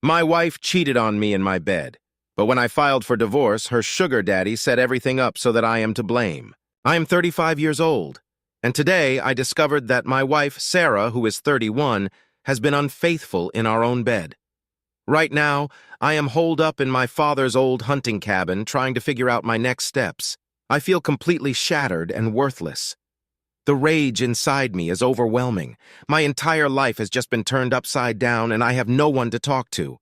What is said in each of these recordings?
My wife cheated on me in my bed, but when I filed for divorce, her sugar daddy set everything up so that I am to blame. I am 35 years old, and today I discovered that my wife, Sarah, who is 31, has been unfaithful in our own bed. Right now, I am holed up in my father's old hunting cabin trying to figure out my next steps. I feel completely shattered and worthless. The rage inside me is overwhelming. My entire life has just been turned upside down and I have no one to talk to.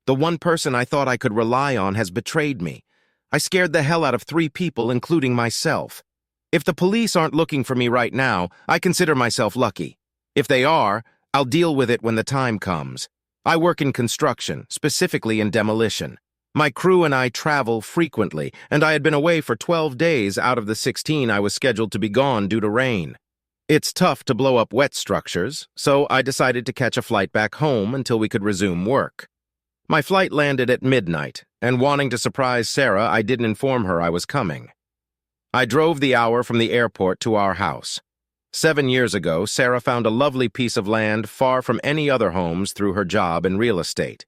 The one person I thought I could rely on has betrayed me. I scared the hell out of 3 people, including myself. If the police aren't looking for me right now, I consider myself lucky. If they are, I'll deal with it when the time comes. I work in construction, specifically in demolition. My crew and I travel frequently, and I had been away for 12 days out of the 16 I was scheduled to be gone due to rain. It's tough to blow up wet structures, so I decided to catch a flight back home until we could resume work. My flight landed at midnight, and wanting to surprise Sarah, I didn't inform her I was coming. I drove the hour from the airport to our house. 7 years ago, Sarah found a lovely piece of land far from any other homes through her job in real estate.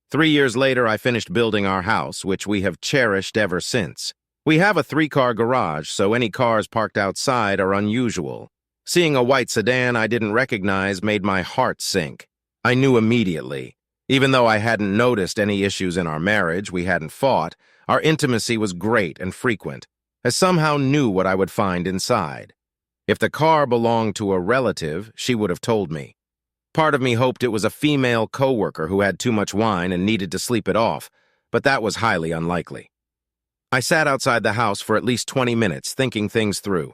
3 years later, I finished building our house, which we have cherished ever since. We have a 3-car garage, so any cars parked outside are unusual. Seeing a white sedan I didn't recognize made my heart sink. I knew immediately. Even though I hadn't noticed any issues in our marriage, we hadn't fought, our intimacy was great and frequent. I somehow knew what I would find inside. If the car belonged to a relative, she would have told me. Part of me hoped it was a female coworker who had too much wine and needed to sleep it off, but that was highly unlikely. I sat outside the house for at least 20 minutes, thinking things through.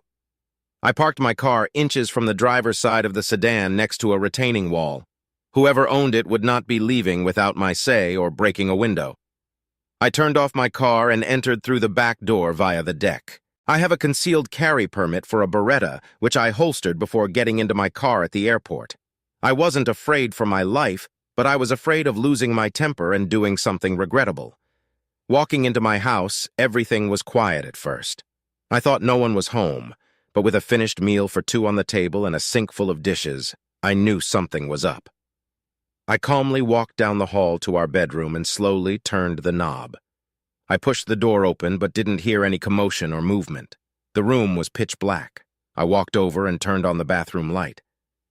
I parked my car inches from the driver's side of the sedan next to a retaining wall. Whoever owned it would not be leaving without my say or breaking a window. I turned off my car and entered through the back door via the deck. I have a concealed carry permit for a Beretta, which I holstered before getting into my car at the airport. I wasn't afraid for my life, but I was afraid of losing my temper and doing something regrettable. Walking into my house, everything was quiet at first. I thought no one was home, but with a finished meal for 2 on the table and a sink full of dishes, I knew something was up. I calmly walked down the hall to our bedroom and slowly turned the knob. I pushed the door open but didn't hear any commotion or movement. The room was pitch black. I walked over and turned on the bathroom light.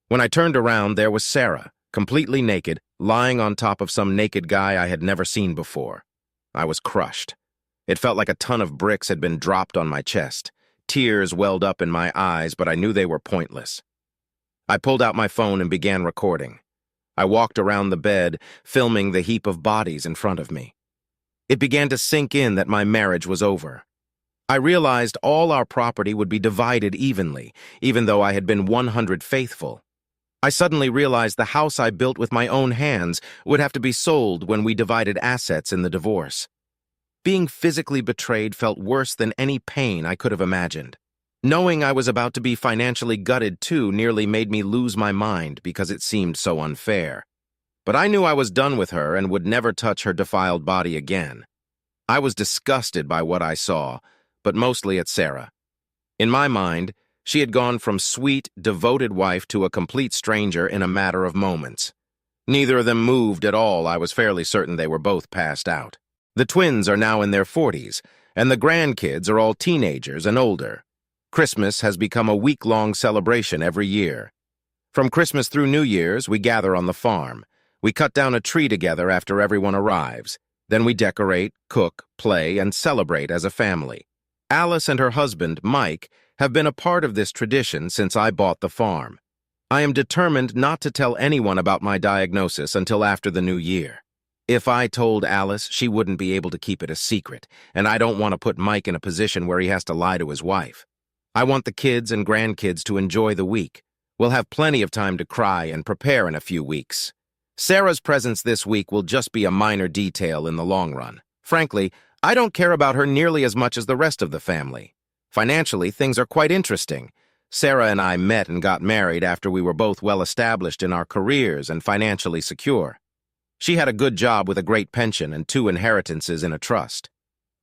When I turned around, there was Sarah, completely naked, lying on top of some naked guy I had never seen before. I was crushed. It felt like a ton of bricks had been dropped on my chest. Tears welled up in my eyes, but I knew they were pointless. I pulled out my phone and began recording. I walked around the bed, filming the heap of bodies in front of me. It began to sink in that my marriage was over. I realized all our property would be divided evenly, even though I had been 100 faithful. I suddenly realized the house I built with my own hands would have to be sold when we divided assets in the divorce. Being physically betrayed felt worse than any pain I could have imagined. Knowing I was about to be financially gutted too nearly made me lose my mind because it seemed so unfair. But I knew I was done with her and would never touch her defiled body again. I was disgusted by what I saw, but mostly at Sarah. In my mind, she had gone from sweet, devoted wife to a complete stranger in a matter of moments. Neither of them moved at all. I was fairly certain they were both passed out. The twins are now in their 40s, and the grandkids are all teenagers and older. Christmas has become a week-long celebration every year. From Christmas through New Year's, we gather on the farm. We cut down a tree together after everyone arrives. Then we decorate, cook, play, and celebrate as a family. Alice and her husband, Mike, have been a part of this tradition since I bought the farm. I am determined not to tell anyone about my diagnosis until after the new year. If I told Alice, she wouldn't be able to keep it a secret, and I don't want to put Mike in a position where he has to lie to his wife. I want the kids and grandkids to enjoy the week. We'll have plenty of time to cry and prepare in a few weeks. Sarah's presence this week will just be a minor detail in the long run. Frankly, I don't care about her nearly as much as the rest of the family. Financially, things are quite interesting. Sarah and I met and got married after we were both well established in our careers and financially secure. She had a good job with a great pension and 2 inheritances in a trust.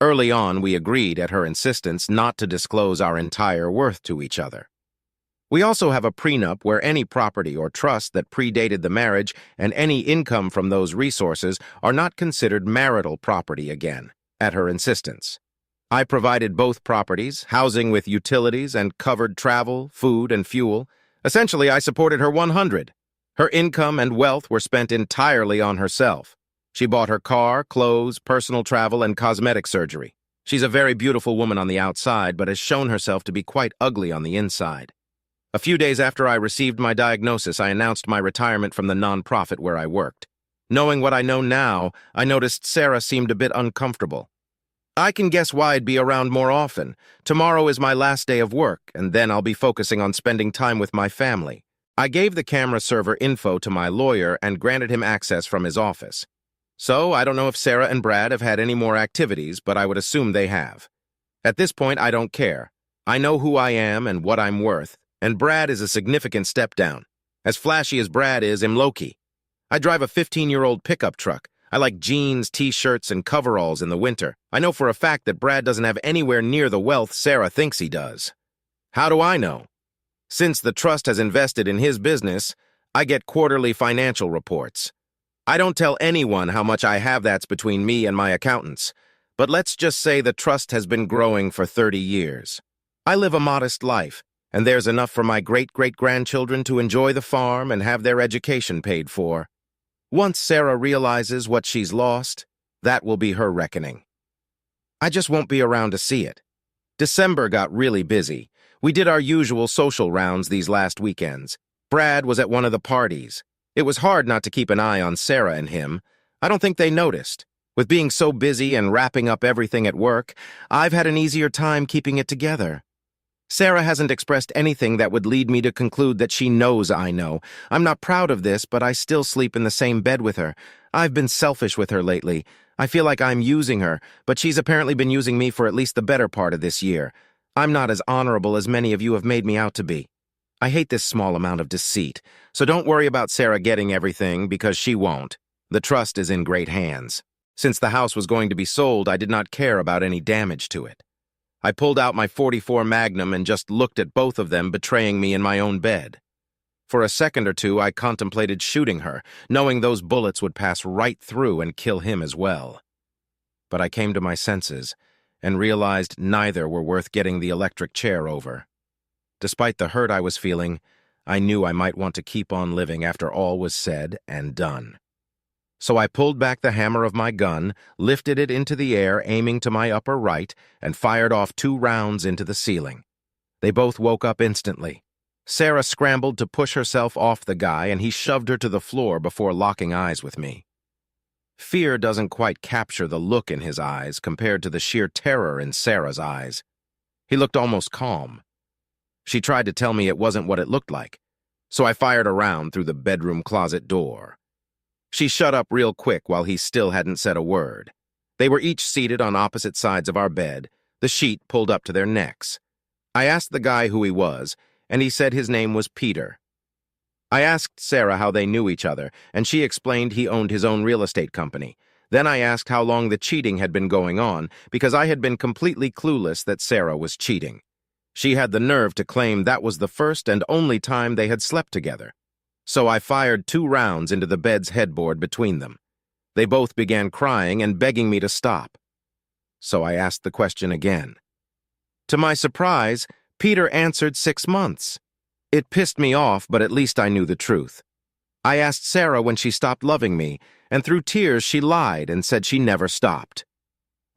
Early on, we agreed, at her insistence, not to disclose our entire worth to each other. We also have a prenup where any property or trust that predated the marriage and any income from those resources are not considered marital property again, at her insistence. I provided both properties, housing with utilities, and covered travel, food, and fuel. Essentially, I supported her 100. Her income and wealth were spent entirely on herself. She bought her car, clothes, personal travel, and cosmetic surgery. She's a very beautiful woman on the outside, but has shown herself to be quite ugly on the inside. A few days after I received my diagnosis, I announced my retirement from the nonprofit where I worked. Knowing what I know now, I noticed Sarah seemed a bit uncomfortable. I can guess why I'd be around more often. Tomorrow is my last day of work, and then I'll be focusing on spending time with my family. I gave the camera server info to my lawyer and granted him access from his office. So, I don't know if Sarah and Brad have had any more activities, but I would assume they have. At this point, I don't care. I know who I am and what I'm worth, and Brad is a significant step down. As flashy as Brad is, I'm low-key. I drive a 15-year-old pickup truck. I like jeans, t-shirts, and coveralls in the winter. I know for a fact that Brad doesn't have anywhere near the wealth Sarah thinks he does. How do I know? Since the trust has invested in his business, I get quarterly financial reports. I don't tell anyone how much I have. That's between me and my accountants. But let's just say the trust has been growing for 30 years. I live a modest life, and there's enough for my great-great-grandchildren to enjoy the farm and have their education paid for. Once Sarah realizes what she's lost, that will be her reckoning. I just won't be around to see it. December got really busy. We did our usual social rounds these last weekends. Brad was at one of the parties. It was hard not to keep an eye on Sarah and him. I don't think they noticed. With being so busy and wrapping up everything at work, I've had an easier time keeping it together. Sarah hasn't expressed anything that would lead me to conclude that she knows I know. I'm not proud of this, but I still sleep in the same bed with her. I've been selfish with her lately. I feel like I'm using her, but she's apparently been using me for at least the better part of this year. I'm not as honorable as many of you have made me out to be. I hate this small amount of deceit, so don't worry about Sarah getting everything, because she won't. The trust is in great hands. Since the house was going to be sold, I did not care about any damage to it. I pulled out my .44 Magnum and just looked at both of them betraying me in my own bed. For a second or two, I contemplated shooting her, knowing those bullets would pass right through and kill him as well. But I came to my senses and realized neither were worth getting the electric chair over. Despite the hurt I was feeling, I knew I might want to keep on living after all was said and done. So I pulled back the hammer of my gun, lifted it into the air, aiming to my upper right, and fired off 2 rounds into the ceiling. They both woke up instantly. Sarah scrambled to push herself off the guy, and he shoved her to the floor before locking eyes with me. Fear doesn't quite capture the look in his eyes compared to the sheer terror in Sarah's eyes. He looked almost calm. She tried to tell me it wasn't what it looked like, so I fired a round through the bedroom closet door. She shut up real quick while he still hadn't said a word. They were each seated on opposite sides of our bed, the sheet pulled up to their necks. I asked the guy who he was, and he said his name was Peter. I asked Sarah how they knew each other, and she explained he owned his own real estate company. Then I asked how long the cheating had been going on, because I had been completely clueless that Sarah was cheating. She had the nerve to claim that was the first and only time they had slept together. So I fired 2 rounds into the bed's headboard between them. They both began crying and begging me to stop. So I asked the question again. To my surprise, Peter answered 6 months. It pissed me off, but at least I knew the truth. I asked Sarah when she stopped loving me, and through tears she lied and said she never stopped.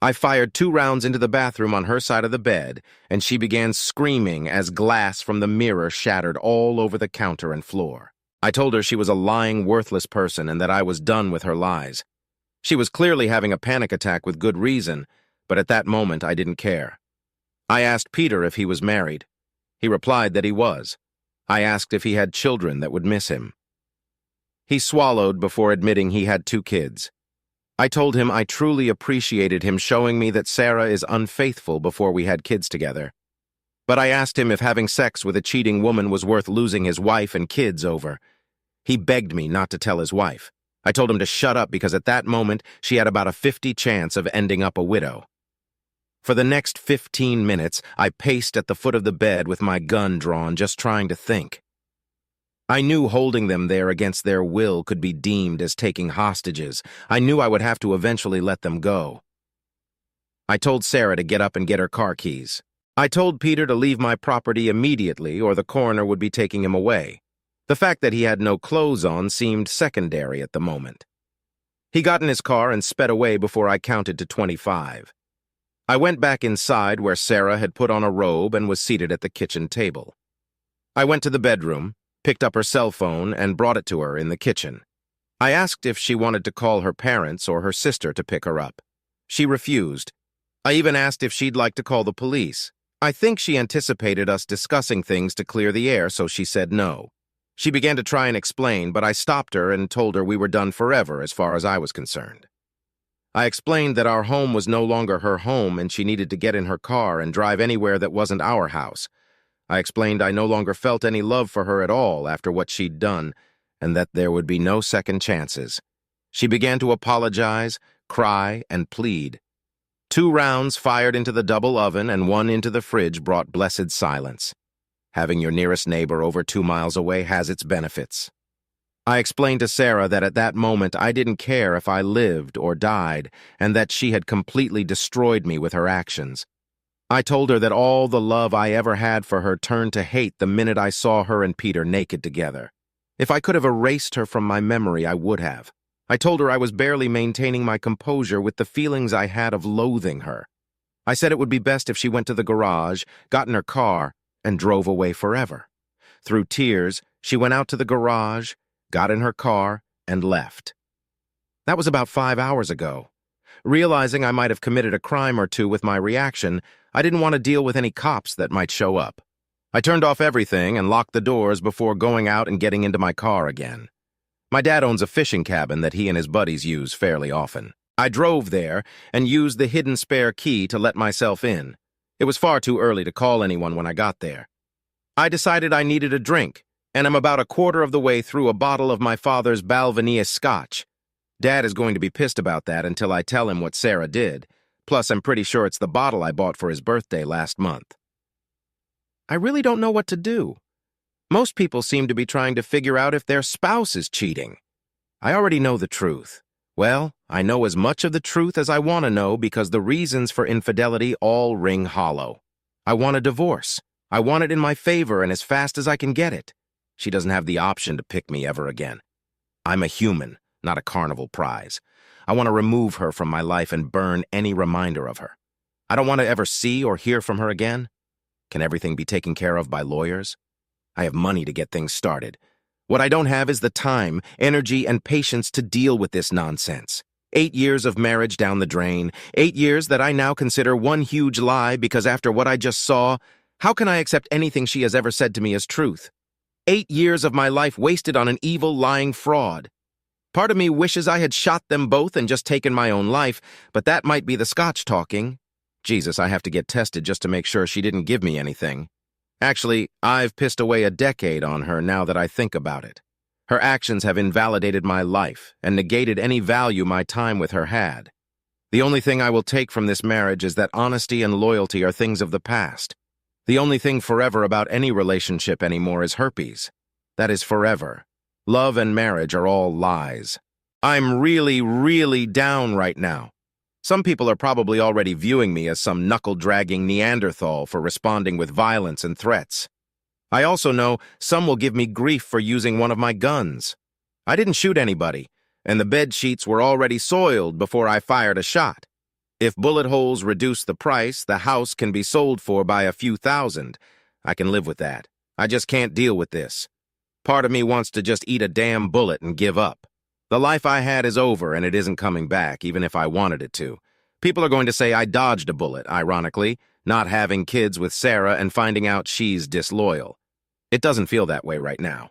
I fired 2 rounds into the bathroom on her side of the bed, and she began screaming as glass from the mirror shattered all over the counter and floor. I told her she was a lying, worthless person and that I was done with her lies. She was clearly having a panic attack with good reason, but at that moment I didn't care. I asked Peter if he was married. He replied that he was. I asked if he had children that would miss him. He swallowed before admitting he had 2 kids. I told him I truly appreciated him showing me that Sarah is unfaithful before we had kids together. But I asked him if having sex with a cheating woman was worth losing his wife and kids over. He begged me not to tell his wife. I told him to shut up because at that moment she had about a 50 chance of ending up a widow. For the next 15 minutes, I paced at the foot of the bed with my gun drawn, just trying to think. I knew holding them there against their will could be deemed as taking hostages. I knew I would have to eventually let them go. I told Sarah to get up and get her car keys. I told Peter to leave my property immediately or the coroner would be taking him away. The fact that he had no clothes on seemed secondary at the moment. He got in his car and sped away before I counted to 25. I went back inside where Sarah had put on a robe and was seated at the kitchen table. I went to the bedroom, picked up her cell phone, and brought it to her in the kitchen. I asked if she wanted to call her parents or her sister to pick her up. She refused. I even asked if she'd like to call the police. I think she anticipated us discussing things to clear the air, so she said no. She began to try and explain, but I stopped her and told her we were done forever as far as I was concerned. I explained that our home was no longer her home and she needed to get in her car and drive anywhere that wasn't our house. I explained I no longer felt any love for her at all after what she'd done, and that there would be no second chances. She began to apologize, cry, and plead. 2 rounds fired into the double oven and 1 into the fridge brought blessed silence. Having your nearest neighbor over 2 miles away has its benefits. I explained to Sarah that at that moment I didn't care if I lived or died, and that she had completely destroyed me with her actions. I told her that all the love I ever had for her turned to hate the minute I saw her and Peter naked together. If I could have erased her from my memory, I would have. I told her I was barely maintaining my composure with the feelings I had of loathing her. I said it would be best if she went to the garage, got in her car, and drove away forever. Through tears, she went out to the garage, got in her car, and left. That was about 5 hours ago. Realizing I might have committed a crime or two with my reaction, I didn't want to deal with any cops that might show up. I turned off everything and locked the doors before going out and getting into my car again. My dad owns a fishing cabin that he and his buddies use fairly often. I drove there and used the hidden spare key to let myself in. It was far too early to call anyone when I got there. I decided I needed a drink, and I'm about a quarter of the way through a bottle of my father's Balvenie scotch. Dad is going to be pissed about that until I tell him what Sarah did. Plus, I'm pretty sure it's the bottle I bought for his birthday last month. I really don't know what to do. Most people seem to be trying to figure out if their spouse is cheating. I already know the truth. Well, I know as much of the truth as I want to know because the reasons for infidelity all ring hollow. I want a divorce. I want it in my favor and as fast as I can get it. She doesn't have the option to pick me ever again. I'm a human, not a carnival prize. I want to remove her from my life and burn any reminder of her. I don't want to ever see or hear from her again. Can everything be taken care of by lawyers? I have money to get things started. What I don't have is the time, energy, and patience to deal with this nonsense. 8 years of marriage down the drain, 8 years that I now consider one huge lie because after what I just saw, how can I accept anything she has ever said to me as truth? 8 years of my life wasted on an evil, lying fraud. Part of me wishes I had shot them both and just taken my own life, but that might be the scotch talking. Jesus, I have to get tested just to make sure she didn't give me anything. Actually, I've pissed away a decade on her now that I think about it. Her actions have invalidated my life and negated any value my time with her had. The only thing I will take from this marriage is that honesty and loyalty are things of the past. The only thing forever about any relationship anymore is herpes. That is forever. Love and marriage are all lies. I'm really, really down right now. Some people are probably already viewing me as some knuckle-dragging Neanderthal for responding with violence and threats. I also know some will give me grief for using one of my guns. I didn't shoot anybody, and the bed sheets were already soiled before I fired a shot. If bullet holes reduce the price the house can be sold for by a few thousand, I can live with that. I just can't deal with this. Part of me wants to just eat a damn bullet and give up. The life I had is over and it isn't coming back, even if I wanted it to. People are going to say I dodged a bullet, ironically, not having kids with Sarah and finding out she's disloyal. It doesn't feel that way right now.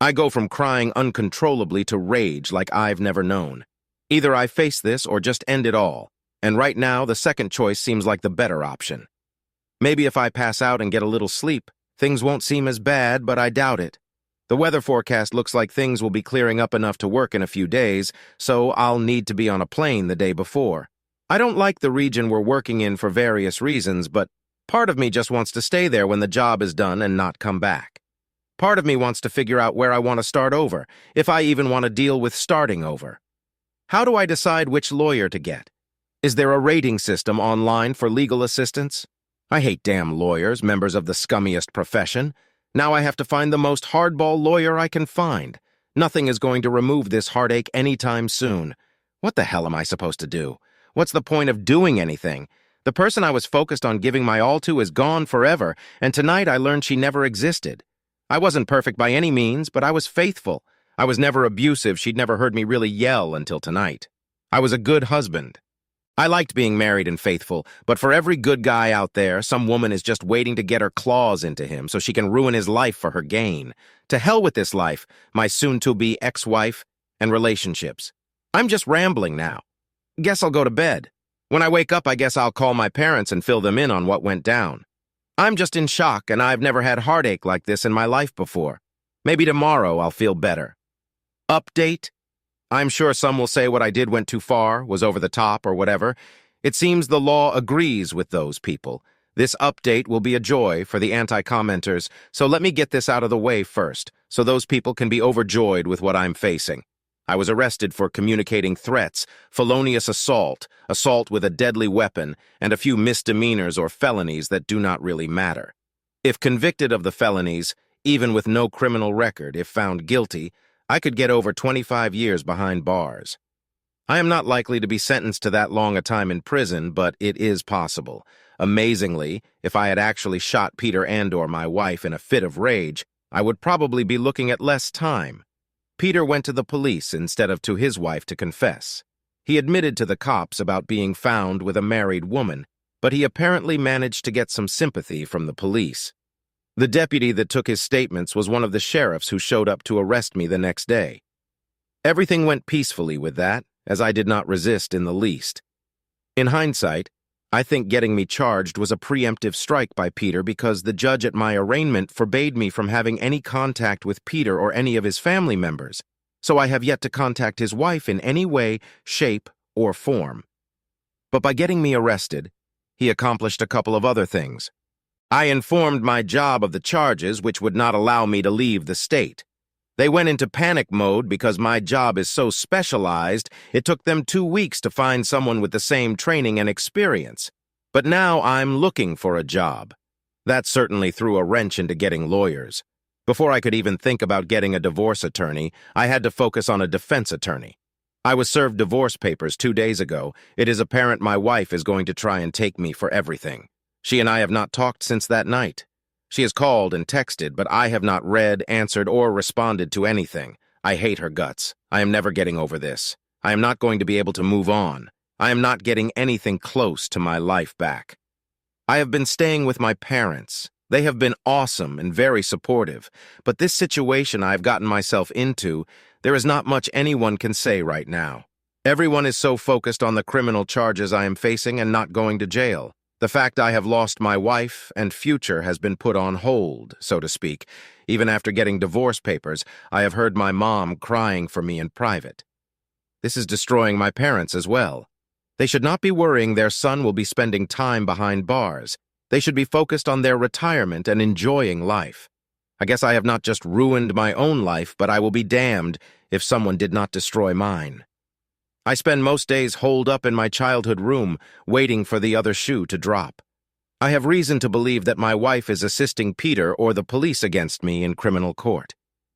I go from crying uncontrollably to rage like I've never known. Either I face this or just end it all, and right now the second choice seems like the better option. Maybe if I pass out and get a little sleep, things won't seem as bad, but I doubt it. The weather forecast looks like things will be clearing up enough to work in a few days, so I'll need to be on a plane the day before. I don't like the region we're working in for various reasons, but part of me just wants to stay there when the job is done and not come back. Part of me wants to figure out where I want to start over, if I even want to deal with starting over. How do I decide which lawyer to get? Is there a rating system online for legal assistance? I hate damn lawyers, members of the scummiest profession. Now I have to find the most hardball lawyer I can find. Nothing is going to remove this heartache anytime soon. What the hell am I supposed to do? What's the point of doing anything? The person I was focused on giving my all to is gone forever, and tonight I learned she never existed. I wasn't perfect by any means, but I was faithful. I was never abusive. She'd never heard me really yell until tonight. I was a good husband. I liked being married and faithful, but for every good guy out there, some woman is just waiting to get her claws into him so she can ruin his life for her gain. To hell with this life, my soon-to-be ex-wife, and relationships. I'm just rambling now. Guess I'll go to bed. When I wake up, I guess I'll call my parents and fill them in on what went down. I'm just in shock, and I've never had heartache like this in my life before. Maybe tomorrow I'll feel better. Update? I'm sure some will say what I did went too far, was over the top, or whatever. It seems the law agrees with those people. This update will be a joy for the anti-commenters, so let me get this out of the way first, so those people can be overjoyed with what I'm facing. I was arrested for communicating threats, felonious assault, assault with a deadly weapon, and a few misdemeanors or felonies that do not really matter. If convicted of the felonies, even with no criminal record, if found guilty, I could get over 25 years behind bars. I am not likely to be sentenced to that long a time in prison, but it is possible. Amazingly, if I had actually shot Peter and/or my wife in a fit of rage, I would probably be looking at less time. Peter went to the police instead of to his wife to confess. He admitted to the cops about being found with a married woman, but he apparently managed to get some sympathy from the police. The deputy that took his statements was one of the sheriffs who showed up to arrest me the next day. Everything went peacefully with that, as I did not resist in the least. In hindsight, I think getting me charged was a preemptive strike by Peter because the judge at my arraignment forbade me from having any contact with Peter or any of his family members, so I have yet to contact his wife in any way, shape, or form. But by getting me arrested, he accomplished a couple of other things. I informed my job of the charges, which would not allow me to leave the state. They went into panic mode because my job is so specialized, it took them 2 weeks to find someone with the same training and experience. But now I'm looking for a job. That certainly threw a wrench into getting lawyers. Before I could even think about getting a divorce attorney, I had to focus on a defense attorney. I was served divorce papers 2 days ago. It is apparent my wife is going to try and take me for everything. She and I have not talked since that night. She has called and texted, but I have not read, answered, or responded to anything. I hate her guts. I am never getting over this. I am not going to be able to move on. I am not getting anything close to my life back. I have been staying with my parents. They have been awesome and very supportive, but this situation I have gotten myself into, there is not much anyone can say right now. Everyone is so focused on the criminal charges I am facing and not going to jail. The fact I have lost my wife and future has been put on hold, so to speak. Even after getting divorce papers, I have heard my mom crying for me in private. This is destroying my parents as well. They should not be worrying their son will be spending time behind bars. They should be focused on their retirement and enjoying life. I guess I have not just ruined my own life, but I will be damned if someone did not destroy mine. I spend most days holed up in my childhood room, waiting for the other shoe to drop. I have reason to believe that my wife is assisting Peter or the police against me in criminal court.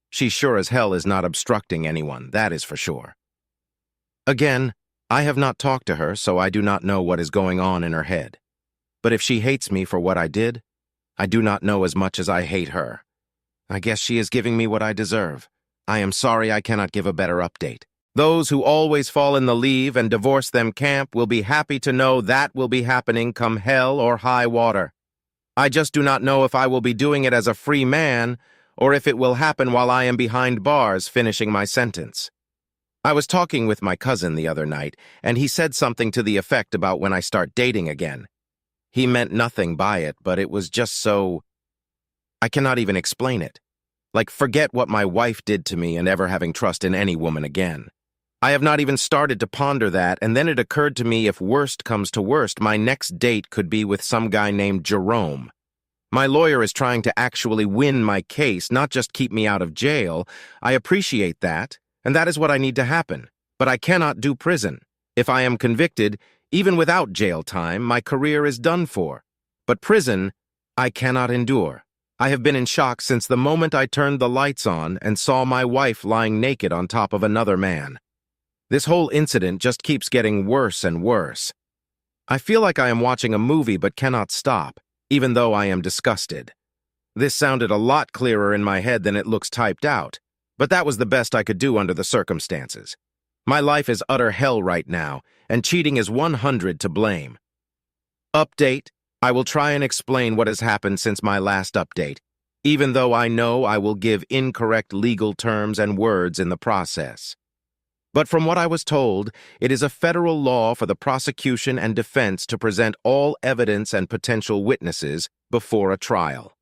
She sure as hell is not obstructing anyone, that is for sure. Again, I have not talked to her, so I do not know what is going on in her head. But if she hates me for what I did, I do not know as much as I hate her. I guess she is giving me what I deserve. I am sorry I cannot give a better update. Those who always fall in the leave and divorce them camp will be happy to know that will be happening come hell or high water. I just do not know if I will be doing it as a free man or if it will happen while I am behind bars finishing my sentence. I was talking with my cousin the other night, and he said something to the effect about when I start dating again. He meant nothing by it, but it was just so... I cannot even explain it. Like, forget what my wife did to me and ever having trust in any woman again. I have not even started to ponder that, and then it occurred to me if worst comes to worst, my next date could be with some guy named Jerome. My lawyer is trying to actually win my case, not just keep me out of jail. I appreciate that, and that is what I need to happen. But I cannot do prison. If I am convicted, even without jail time, my career is done for. But prison, I cannot endure. I have been in shock since the moment I turned the lights on and saw my wife lying naked on top of another man. This whole incident just keeps getting worse and worse. I feel like I am watching a movie but cannot stop, even though I am disgusted. This sounded a lot clearer in my head than it looks typed out, but that was the best I could do under the circumstances. My life is utter hell right now, and cheating is 100 to blame. Update: I will try and explain what has happened since my last update, even though I know I will give incorrect legal terms and words in the process. But from what I was told, it is a federal law for the prosecution and defense to present all evidence and potential witnesses before a trial.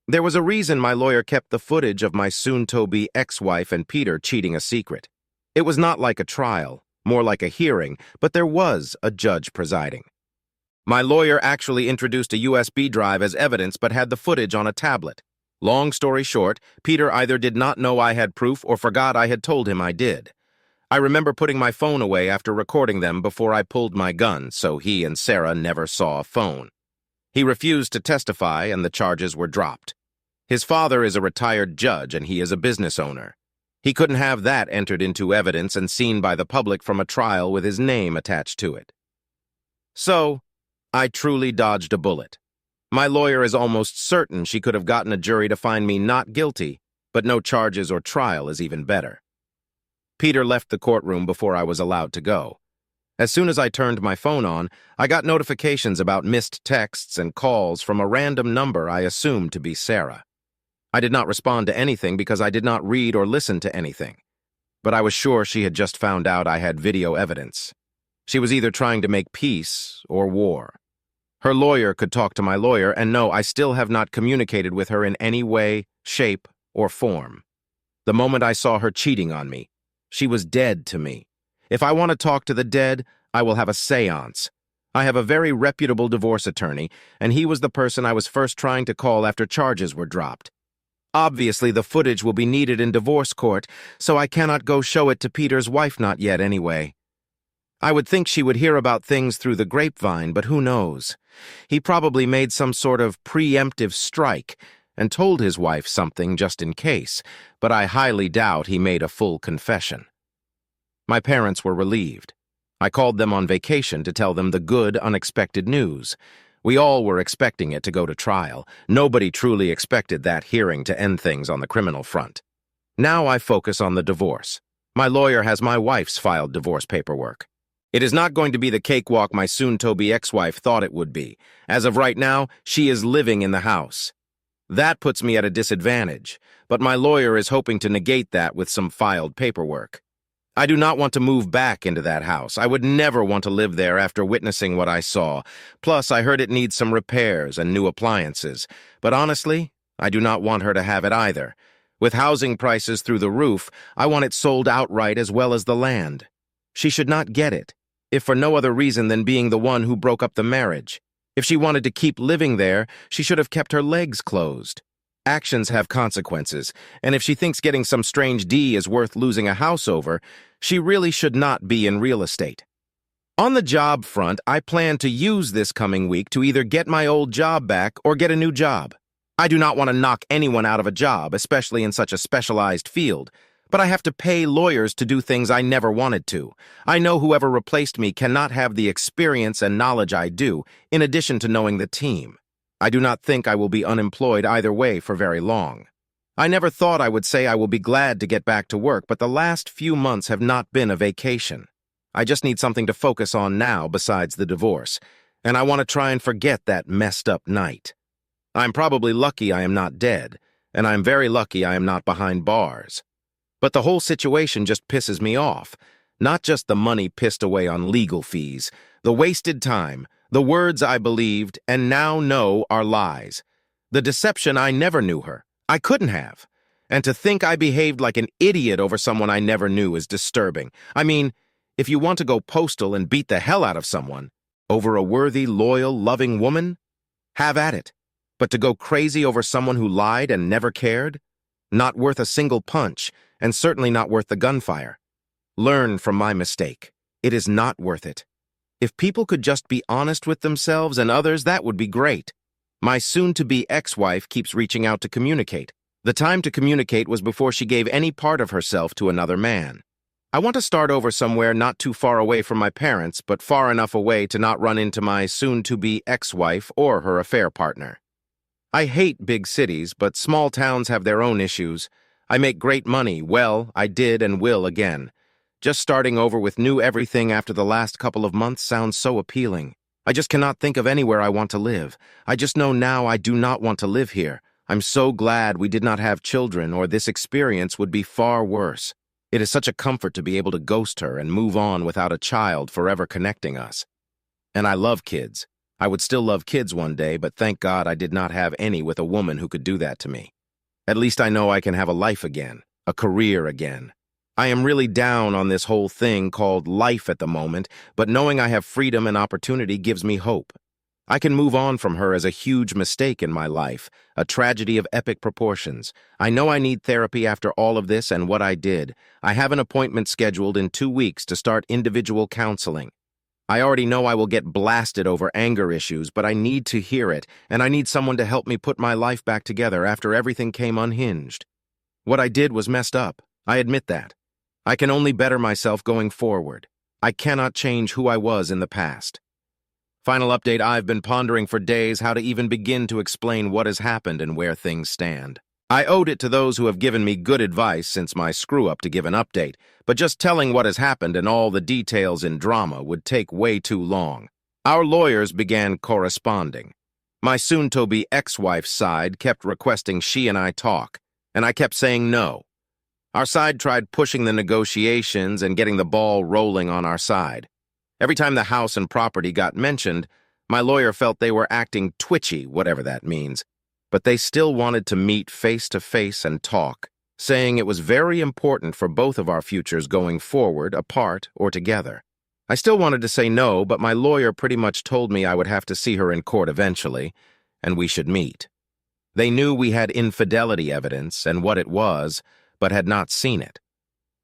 There was a reason my lawyer kept the footage of my soon-to-be ex-wife and Peter cheating a secret. It was not like a trial, more like a hearing, but there was a judge presiding. My lawyer actually introduced a USB drive as evidence but had the footage on a tablet. Long story short, Peter either did not know I had proof or forgot I had told him I did. I remember putting my phone away after recording them before I pulled my gun, so he and Sarah never saw a phone. He refused to testify and the charges were dropped. His father is a retired judge and he is a business owner. He couldn't have that entered into evidence and seen by the public from a trial with his name attached to it. So, I truly dodged a bullet. My lawyer is almost certain she could have gotten a jury to find me not guilty, but no charges or trial is even better. Peter left the courtroom before I was allowed to go. As soon as I turned my phone on, I got notifications about missed texts and calls from a random number I assumed to be Sarah. I did not respond to anything because I did not read or listen to anything. But I was sure she had just found out I had video evidence. She was either trying to make peace or war. Her lawyer could talk to my lawyer, and no, I still have not communicated with her in any way, shape, or form. The moment I saw her cheating on me, she was dead to me. If I want to talk to the dead, I will have a seance. I have a very reputable divorce attorney, and he was the person I was first trying to call after charges were dropped. Obviously, the footage will be needed in divorce court, so I cannot go show it to Peter's wife not yet anyway. I would think she would hear about things through the grapevine, but who knows? He probably made some sort of preemptive strike and told his wife something just in case, but I highly doubt he made a full confession. My parents were relieved. I called them on vacation to tell them the good, unexpected news. We all were expecting it to go to trial. Nobody truly expected that hearing to end things on the criminal front. Now I focus on the divorce. My lawyer has my wife's filed divorce paperwork. It is not going to be the cakewalk my soon-to-be ex-wife thought it would be. As of right now, she is living in the house. That puts me at a disadvantage, but my lawyer is hoping to negate that with some filed paperwork. I do not want to move back into that house. I would never want to live there after witnessing what I saw. Plus, I heard it needs some repairs and new appliances. But honestly, I do not want her to have it either. With housing prices through the roof, I want it sold outright as well as the land. She should not get it, if for no other reason than being the one who broke up the marriage. If she wanted to keep living there, she should have kept her legs closed. Actions have consequences, and if she thinks getting some strange D is worth losing a house over, she really should not be in real estate. On the job front, I plan to use this coming week to either get my old job back or get a new job. I do not want to knock anyone out of a job, especially in such a specialized field, but I have to pay lawyers to do things I never wanted to. I know whoever replaced me cannot have the experience and knowledge I do, in addition to knowing the team. I do not think I will be unemployed either way for very long. I never thought I would say I will be glad to get back to work, but the last few months have not been a vacation. I just need something to focus on now besides the divorce, and I want to try and forget that messed up night. I'm probably lucky I am not dead, and I'm very lucky I am not behind bars. But the whole situation just pisses me off. Not just the money pissed away on legal fees, the wasted time, the words I believed and now know are lies. The deception I never knew her. I couldn't have. And to think I behaved like an idiot over someone I never knew is disturbing. I mean, if you want to go postal and beat the hell out of someone over a worthy, loyal, loving woman, have at it. But to go crazy over someone who lied and never cared? Not worth a single punch, and certainly not worth the gunfire. Learn from my mistake. It is not worth it. If people could just be honest with themselves and others, that would be great. My soon-to-be ex-wife keeps reaching out to communicate. The time to communicate was before she gave any part of herself to another man. I want to start over somewhere not too far away from my parents, but far enough away to not run into my soon-to-be ex-wife or her affair partner. I hate big cities, but small towns have their own issues. I make great money. Well, I did and will again. Just starting over with new everything after the last couple of months sounds so appealing. I just cannot think of anywhere I want to live. I just know now I do not want to live here. I'm so glad we did not have children, or this experience would be far worse. It is such a comfort to be able to ghost her and move on without a child forever connecting us. And I love kids. I would still love kids one day, but thank God I did not have any with a woman who could do that to me. At least I know I can have a life again, a career again. I am really down on this whole thing called life at the moment, but knowing I have freedom and opportunity gives me hope. I can move on from her as a huge mistake in my life, a tragedy of epic proportions. I know I need therapy after all of this and what I did. I have an appointment scheduled in 2 weeks to start individual counseling. I already know I will get blasted over anger issues, but I need to hear it, and I need someone to help me put my life back together after everything came unhinged. What I did was messed up. I admit that. I can only better myself going forward. I cannot change who I was in the past. Final update: I've been pondering for days how to even begin to explain what has happened and where things stand. I owed it to those who have given me good advice since my screw-up to give an update, but just telling what has happened and all the details in drama would take way too long. Our lawyers began corresponding. My soon-to-be ex-wife's side kept requesting she and I talk, and I kept saying no. Our side tried pushing the negotiations and getting the ball rolling on our side. Every time the house and property got mentioned, my lawyer felt they were acting twitchy, whatever that means. But they still wanted to meet face-to-face and talk, saying it was very important for both of our futures going forward, apart or together. I still wanted to say no, but my lawyer pretty much told me I would have to see her in court eventually, and we should meet. They knew we had infidelity evidence and what it was, but had not seen it.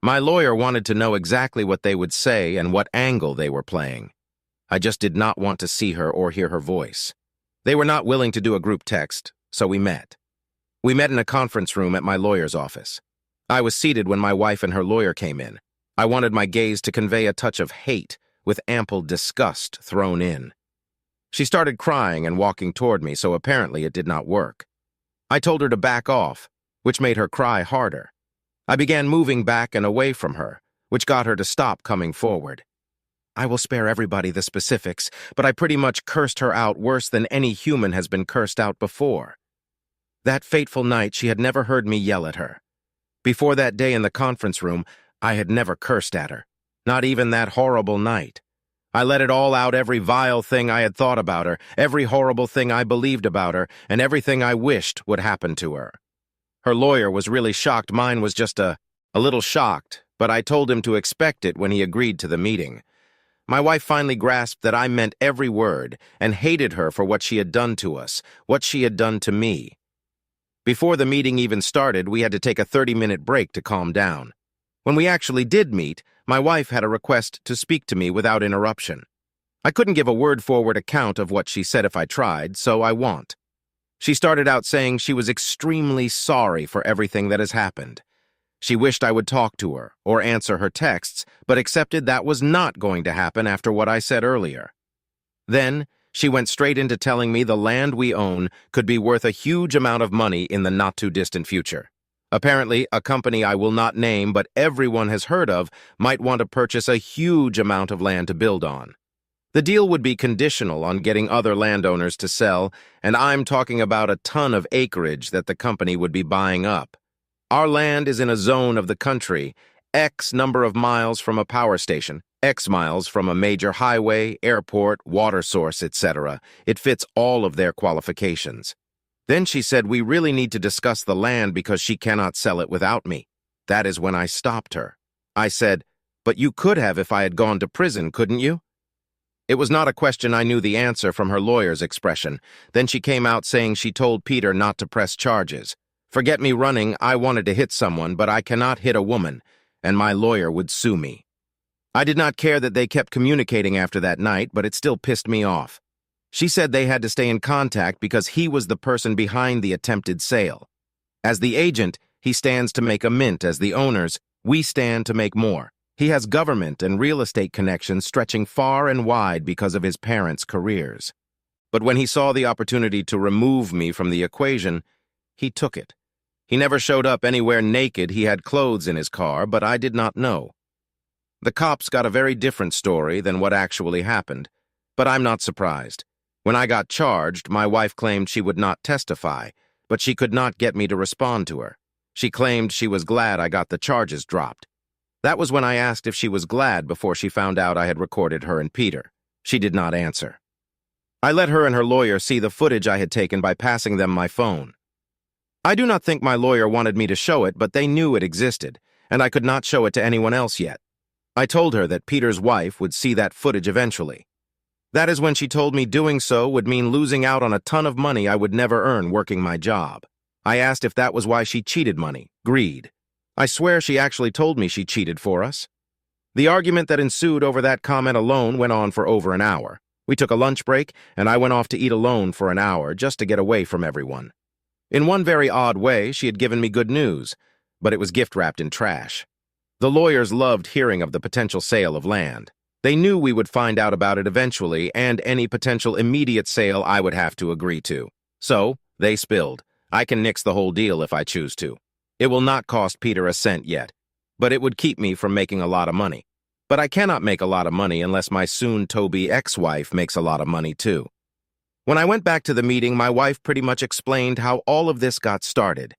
My lawyer wanted to know exactly what they would say and what angle they were playing. I just did not want to see her or hear her voice. They were not willing to do a group text, so we met. We met in a conference room at my lawyer's office. I was seated when my wife and her lawyer came in. I wanted my gaze to convey a touch of hate, with ample disgust thrown in. She started crying and walking toward me, so apparently it did not work. I told her to back off, which made her cry harder. I began moving back and away from her, which got her to stop coming forward. I will spare everybody the specifics, but I pretty much cursed her out worse than any human has been cursed out before. That fateful night, she had never heard me yell at her. Before that day in the conference room, I had never cursed at her, not even that horrible night. I let it all out, every vile thing I had thought about her, every horrible thing I believed about her, and everything I wished would happen to her. Her lawyer was really shocked. Mine was just a little shocked, but I told him to expect it when he agreed to the meeting. My wife finally grasped that I meant every word and hated her for what she had done to us, what she had done to me. Before the meeting even started, we had to take a 30-minute break to calm down. When we actually did meet, my wife had a request to speak to me without interruption. I couldn't give a word-forward account of what she said if I tried, so I won't. She started out saying she was extremely sorry for everything that has happened. She wished I would talk to her or answer her texts, but accepted that was not going to happen after what I said earlier. Then, she went straight into telling me the land we own could be worth a huge amount of money in the not-too-distant future. Apparently, a company I will not name but everyone has heard of might want to purchase a huge amount of land to build on. The deal would be conditional on getting other landowners to sell, and I'm talking about a ton of acreage that the company would be buying up. Our land is in a zone of the country, X number of miles from a power station, X miles from a major highway, airport, water source, etc. It fits all of their qualifications. Then she said we really need to discuss the land because she cannot sell it without me. That is when I stopped her. I said, "But you could have if I had gone to prison, couldn't you?" It was not a question I knew the answer from her lawyer's expression. Then she came out saying she told Peter not to press charges. Forget me running, I wanted to hit someone, but I cannot hit a woman, and my lawyer would sue me. I did not care that they kept communicating after that night, but it still pissed me off. She said they had to stay in contact because he was the person behind the attempted sale. As the agent, he stands to make a mint. As the owners, we stand to make more. He has government and real estate connections stretching far and wide because of his parents' careers. But when he saw the opportunity to remove me from the equation, he took it. He never showed up anywhere naked. He had clothes in his car, but I did not know. The cops got a very different story than what actually happened, but I'm not surprised. When I got charged, my wife claimed she would not testify, but she could not get me to respond to her. She claimed she was glad I got the charges dropped. That was when I asked if she was glad before she found out I had recorded her and Peter. She did not answer. I let her and her lawyer see the footage I had taken by passing them my phone. I do not think my lawyer wanted me to show it, but they knew it existed, and I could not show it to anyone else yet. I told her that Peter's wife would see that footage eventually. That is when she told me doing so would mean losing out on a ton of money I would never earn working my job. I asked if that was why she cheated money. Greed. I swear she actually told me she cheated for us. The argument that ensued over that comment alone went on for over an hour. We took a lunch break, and I went off to eat alone for an hour just to get away from everyone. In one very odd way, she had given me good news, but it was gift-wrapped in trash. The lawyers loved hearing of the potential sale of land. They knew we would find out about it eventually, and any potential immediate sale I would have to agree to. So, they spilled. I can nix the whole deal if I choose to. It will not cost Peter a cent yet, but it would keep me from making a lot of money. But I cannot make a lot of money unless my soon-to-be ex-wife makes a lot of money too. When I went back to the meeting, my wife pretty much explained how all of this got started.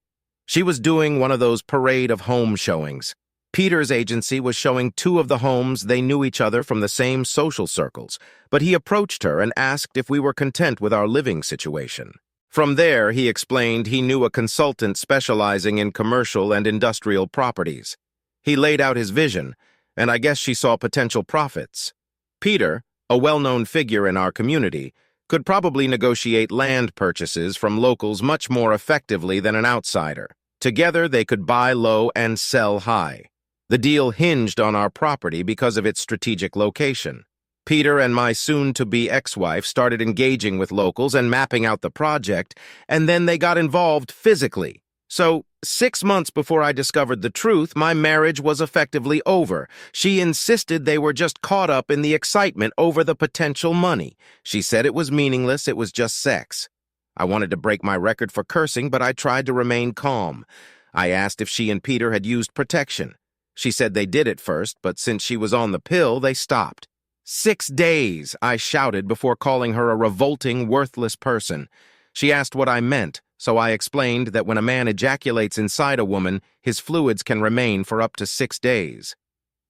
She was doing one of those parade of home showings. Peter's agency was showing 2 of the homes. They knew each other from the same social circles, but he approached her and asked if we were content with our living situation. From there, he explained he knew a consultant specializing in commercial and industrial properties. He laid out his vision, and I guess she saw potential profits. Peter, a well-known figure in our community, could probably negotiate land purchases from locals much more effectively than an outsider. Together, they could buy low and sell high. The deal hinged on our property because of its strategic location. Peter and my soon-to-be ex-wife started engaging with locals and mapping out the project, and then they got involved physically. So, 6 months before I discovered the truth, my marriage was effectively over. She insisted they were just caught up in the excitement over the potential money. She said it was meaningless, it was just sex. I wanted to break my record for cursing, but I tried to remain calm. I asked if she and Peter had used protection. She said they did at first, but since she was on the pill, they stopped. 6 days, I shouted before calling her a revolting, worthless person. She asked what I meant, so I explained that when a man ejaculates inside a woman, his fluids can remain for up to 6 days.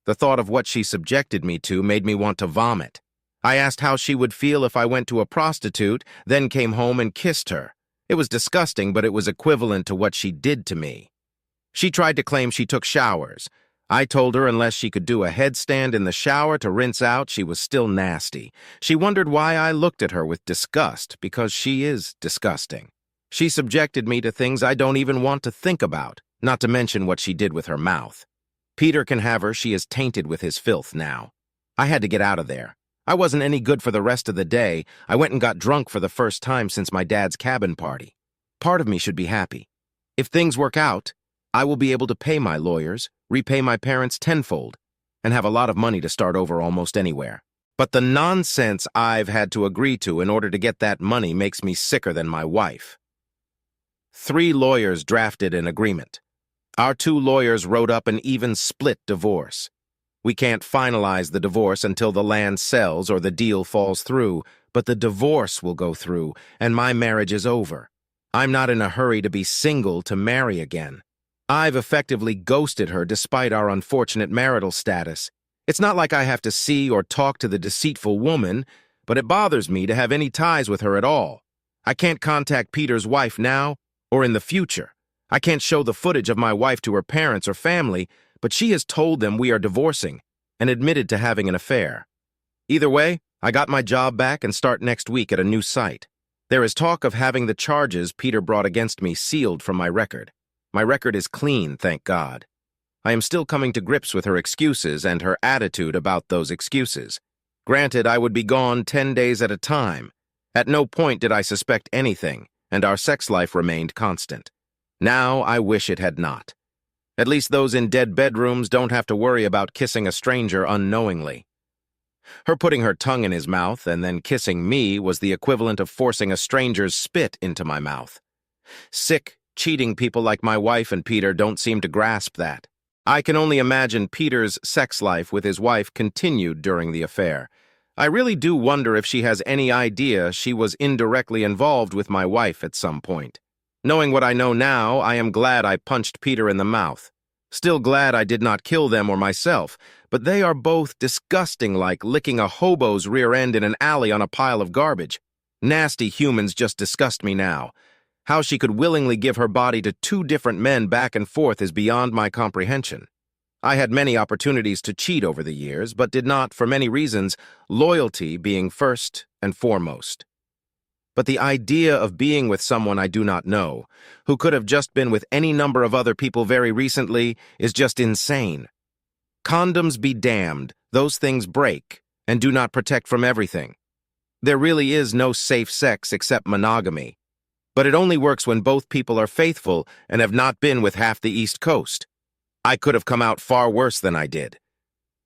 The thought of what she subjected me to made me want to vomit. I asked how she would feel if I went to a prostitute, then came home and kissed her. It was disgusting, but it was equivalent to what she did to me. She tried to claim she took showers. I told her unless she could do a headstand in the shower to rinse out, she was still nasty. She wondered why I looked at her with disgust, because she is disgusting. She subjected me to things I don't even want to think about, not to mention what she did with her mouth. Peter can have her, she is tainted with his filth now. I had to get out of there. I wasn't any good for the rest of the day. I went and got drunk for the first time since my dad's cabin party. Part of me should be happy. If things work out, I will be able to pay my lawyers, repay my parents tenfold, and have a lot of money to start over almost anywhere. But the nonsense I've had to agree to in order to get that money makes me sicker than my wife. 3 lawyers drafted an agreement. Our 2 lawyers wrote up an even split divorce. We can't finalize the divorce until the land sells or the deal falls through, but the divorce will go through, and my marriage is over. I'm not in a hurry to be single to marry again. I've effectively ghosted her despite our unfortunate marital status. It's not like I have to see or talk to the deceitful woman, but it bothers me to have any ties with her at all. I can't contact Peter's wife now or in the future. I can't show the footage of my wife to her parents or family, but she has told them we are divorcing and admitted to having an affair. Either way, I got my job back and start next week at a new site. There is talk of having the charges Peter brought against me sealed from my record. My record is clean, thank God. I am still coming to grips with her excuses and her attitude about those excuses. Granted, I would be gone 10 days at a time. At no point did I suspect anything, and our sex life remained constant. Now I wish it had not. At least those in dead bedrooms don't have to worry about kissing a stranger unknowingly. Her putting her tongue in his mouth and then kissing me was the equivalent of forcing a stranger's spit into my mouth. Sick, cheating people like my wife and Peter don't seem to grasp that. I can only imagine Peter's sex life with his wife continued during the affair. I really do wonder if she has any idea she was indirectly involved with my wife at some point. Knowing what I know now, I am glad I punched Peter in the mouth. Still glad I did not kill them or myself, but they are both disgusting, like licking a hobo's rear end in an alley on a pile of garbage. Nasty humans just disgust me now. How she could willingly give her body to two different men back and forth is beyond my comprehension. I had many opportunities to cheat over the years, but did not, for many reasons, loyalty being first and foremost. But the idea of being with someone I do not know, who could have just been with any number of other people very recently, is just insane. Condoms be damned, those things break, and do not protect from everything. There really is no safe sex except monogamy. But it only works when both people are faithful and have not been with half the East Coast. I could have come out far worse than I did.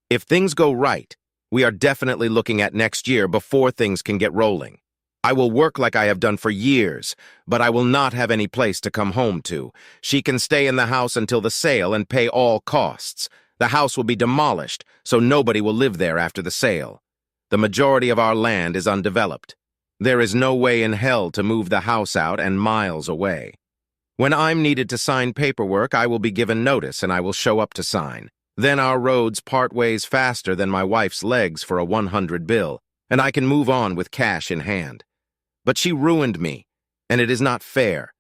If things go right, we are definitely looking at next year before things can get rolling. I will work like I have done for years, but I will not have any place to come home to. She can stay in the house until the sale and pay all costs. The house will be demolished, so nobody will live there after the sale. The majority of our land is undeveloped. There is no way in hell to move the house out and miles away. When I'm needed to sign paperwork, I will be given notice and I will show up to sign. Then our roads part ways faster than my wife's legs for a 100 bill, and I can move on with cash in hand. But she ruined me, and it is not fair.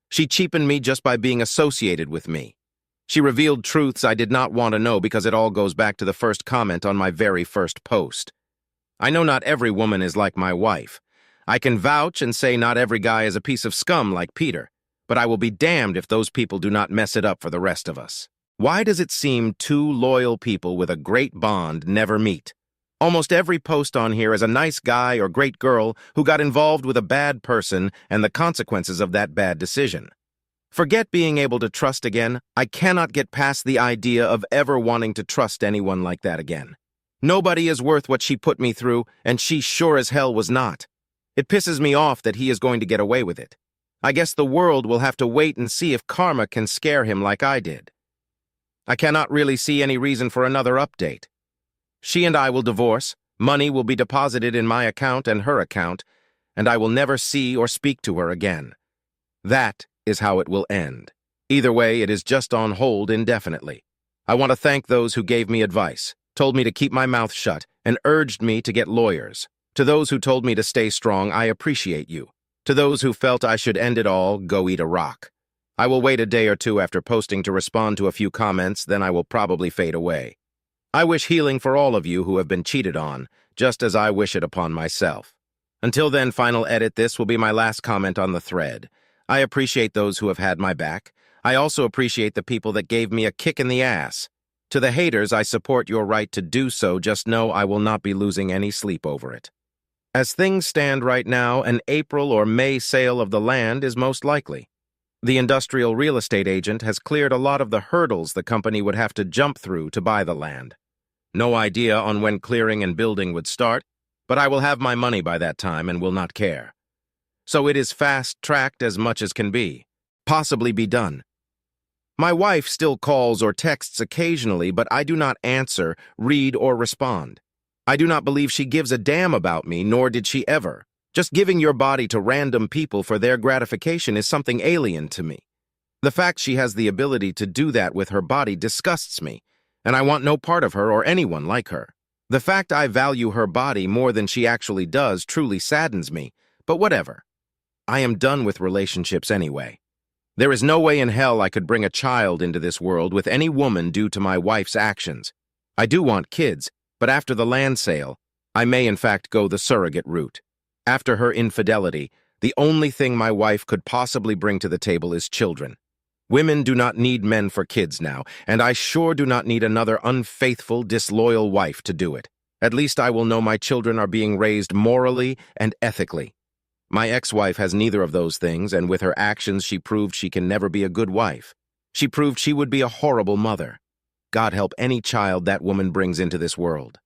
She cheapened me just by being associated with me. She revealed truths I did not want to know because it all goes back to the first comment on my very first post. I know not every woman is like my wife. I can vouch and say not every guy is a piece of scum like Peter, but I will be damned if those people do not mess it up for the rest of us. Why does it seem two loyal people with a great bond never meet? Almost every post on here is a nice guy or great girl who got involved with a bad person and the consequences of that bad decision. Forget being able to trust again. I cannot get past the idea of ever wanting to trust anyone like that again. Nobody is worth what she put me through, and she sure as hell was not. It pisses me off that he is going to get away with it. I guess the world will have to wait and see if karma can scare him like I did. I cannot really see any reason for another update. She and I will divorce, money will be deposited in my account and her account, and I will never see or speak to her again. That is how it will end. Either way, it is just on hold indefinitely. I want to thank those who gave me advice, told me to keep my mouth shut, and urged me to get lawyers. To those who told me to stay strong, I appreciate you. To those who felt I should end it all, go eat a rock. I will wait a day or two after posting to respond to a few comments, then I will probably fade away. I wish healing for all of you who have been cheated on, just as I wish it upon myself. Until then, final edit, this will be my last comment on the thread. I appreciate those who have had my back. I also appreciate the people that gave me a kick in the ass. To the haters, I support your right to do so, just know I will not be losing any sleep over it. As things stand right now, an April or May sale of the land is most likely. The industrial real estate agent has cleared a lot of the hurdles the company would have to jump through to buy the land. No idea on when clearing and building would start, but I will have my money by that time and will not care. So it is fast-tracked as much as can be, possibly be done. My wife still calls or texts occasionally, but I do not answer, read, or respond. I do not believe she gives a damn about me, nor did she ever. Just giving your body to random people for their gratification is something alien to me. The fact she has the ability to do that with her body disgusts me, and I want no part of her or anyone like her. The fact I value her body more than she actually does truly saddens me, but whatever. I am done with relationships anyway. There is no way in hell I could bring a child into this world with any woman due to my wife's actions. I do want kids, but after the land sale, I may in fact go the surrogate route. After her infidelity, the only thing my wife could possibly bring to the table is children. Women do not need men for kids now, and I sure do not need another unfaithful, disloyal wife to do it. At least I will know my children are being raised morally and ethically. My ex-wife has neither of those things, and with her actions she proved she can never be a good wife. She proved she would be a horrible mother. God help any child that woman brings into this world.